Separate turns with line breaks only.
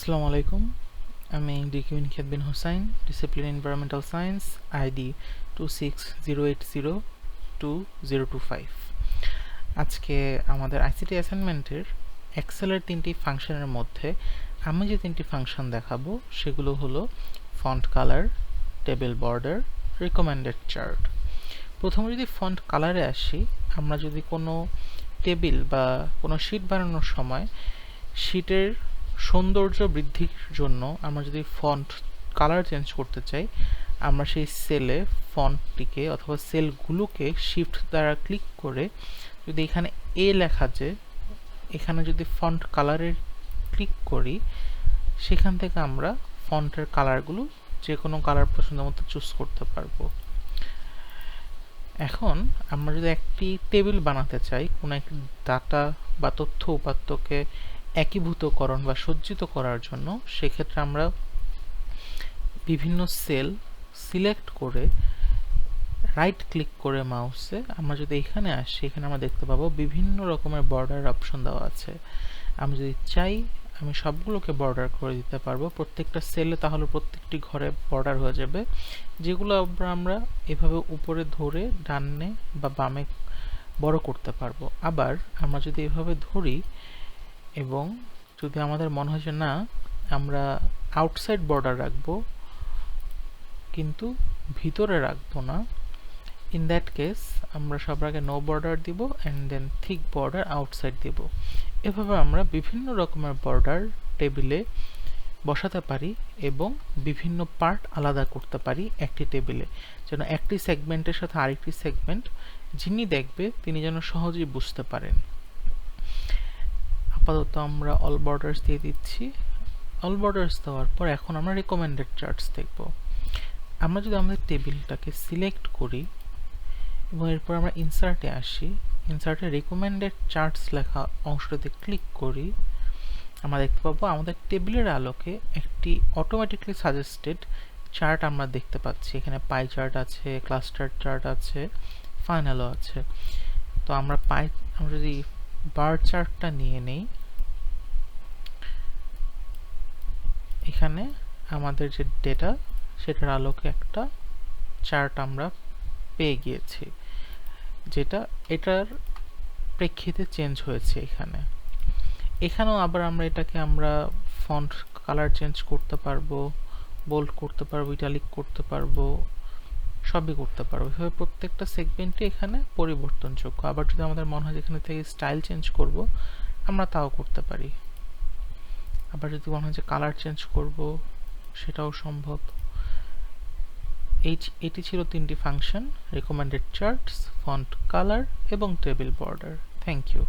আসসালামু আলাইকুম, আমি DQ Nikhat bin Hossain, discipline environmental science, ID 2608022025। আজকে আমাদের আইসিটি অ্যাসাইনমেন্টের এক্সেলের 3টি ফাংশনের মধ্যে আমি যে 3টি ফাংশন দেখাবো সেগুলো হলো font colour, table border, recommended chart. প্রথমে যদি ফন্ট কালারে আসি, আমরা যদি কোনো টেবিল বা কোনো শীট বানানোর সময় শীটের সৌন্দর্য বৃদ্ধির জন্য আমরা যদি ফন্ট কালার চেঞ্জ করতে চাই, আমরা সেই সেলে ফন্টটিকে অথবা সেলগুলোকে শিফট দ্বারা ক্লিক করে যদি এখানে এ লেখা যে এখানে যদি ফন্ট কালারের ক্লিক করি, সেখান থেকে আমরা ফন্টের কালারগুলো যে কোনো কালার পছন্দ মতো চুজ করতে পারবো। এখন আমরা যদি একটি টেবিল বানাতে চাই, কোনো একটি ডাটা বা তথ্য উপাত্তকে একীভূতকরণ বা সজ্জিত করার জন্য, সেক্ষেত্রে আমরা বিভিন্ন সেল সিলেক্ট করে রাইট ক্লিক করে মাউসে আমরা যদি এখানে আসি, এখানে আমরা দেখতে পাবো বিভিন্ন রকমের বর্ডার অপশন দেওয়া আছে। আমি যদি চাই আমি সবগুলোকে বর্ডার করে দিতে পারবো প্রত্যেকটা সেলে, তাহলে প্রত্যেকটি ঘরে বর্ডার হয়ে যাবে, যেগুলো আমরা এভাবে উপরে ধরে ডানে বা বামে বড় করতে পারবো। আবার আমরা যদি এভাবে ধরি এবং যদি আমাদের মনে হয় যে না, আমরা আউটসাইড বর্ডার রাখবো কিন্তু ভিতরে রাখবো না, ইন দ্যাট কেস আমরা সবার আগে নো বর্ডার দিব and then thick border outside দিব। এভাবে আমরা বিভিন্ন রকমের বর্ডার টেবিলে বসাতে পারি এবং বিভিন্ন পার্ট আলাদা করতে পারি একটি টেবিলে, যেন একটি সেগমেন্টের সাথে আরেকটি সেগমেন্ট যিনি দেখবে তিনি যেন সহজেই বুঝতে পারেন। আপাতত আমরা অল বর্ডার্স দিয়ে দিচ্ছি। অল বর্ডার্স দেওয়ার পর এখন আমরা রিকমেন্ডেড চার্টস দেখব। আমরা যদি আমাদের টেবিলটাকে সিলেক্ট করি এবং এরপর আমরা ইনসার্টে আসি, ইনসার্টে রিকমেন্ডেড চার্টস লেখা অংশটাতে ক্লিক করি, আমরা দেখতে পাবো আমাদের টেবিলের আলোকে একটি অটোমেটিকলি সাজেস্টেড চার্ট আমরা দেখতে পাচ্ছি। এখানে পাই চার্ট আছে, ক্লাস্টার চার্ট আছে, ফাইনালও আছে। তো আমরা যদি বার চার্টটা নিয়ে নেই, এখানে আমাদের যে ডেটা সেটার আলোকে একটা চার্ট আমরা পেয়ে গিয়েছি, যেটা এটার প্রেক্ষিতে চেঞ্জ হয়েছে। এখানেও আবার আমরা এটাকে ফন্ট কালার চেঞ্জ করতে পারবো, বোল্ড করতে পারবো, ইটালিক করতে পারবো, সবই করতে পারবো। এভাবে প্রত্যেকটা সেগমেন্টে এখানে পরিবর্তনযোগ্য। আবার যদি আমাদের মনে হয় এখানে থেকে স্টাইল চেঞ্জ করব, আমরা তাও করতে পারি। আবার যদি মনে হয় যে কালার চেঞ্জ করব, সেটাও সম্ভব। এটি ছিল 3টি function: recommended charts, font colour এবং টেবিল বর্ডার। Thank you.